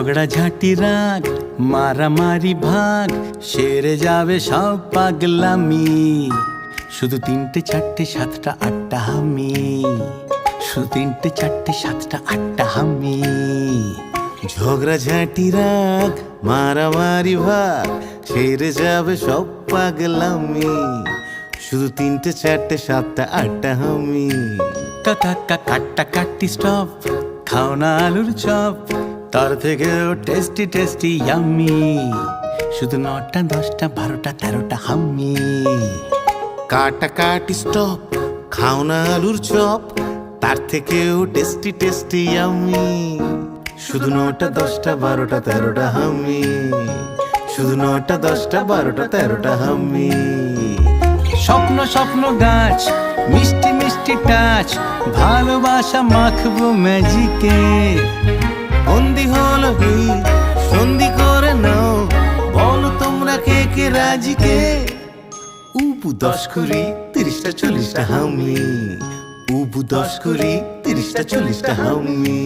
ঝগড়া ঝাঁটি রাগ মারামারি ভাগ সেরে যাবে সব পাগলামি। শুধু 3টে 4টে 7টা 8টা হামি, শুধু 3টে 4টে 7টা 8টা হামি। ঝগড়া ঝাঁটি রাগ মারামারি ভাগ সেরে যাবে সব পাগলামি। শুধু 3টে 4টে 7টা 8টা হামি। কাকা কাটা কাটি স্টপ, খাও না আলুর চপ, তার থেকেও টেস্টি টেস্টি ইয়াম্মি। শুধু 9টা 10টা 12টা 13টা হাম্মি। কাটা কাটি স্টপ, খাও না আলুর চপ, তার থেকেও টেস্টি টেস্টি ইয়াম্মি। শুধু 9টা 10টা 12টা 13টা হাম্মি। শুধু 9টা 10টা 12টা 13টা হাম্মি। স্বপ্ন স্বপ্ন গাছ মিষ্টি মিষ্টি টাচ, ভালোবাসা মাখবো ম্যাজিকে। বন্দি হলো হি সন্ধি করে নাও, বলো তোমরা কে কে রাজি কে। উবু 10 কুড়ি 30টা 40টা হামি। উবু 10 কুড়ি 30টা 40টা হামি।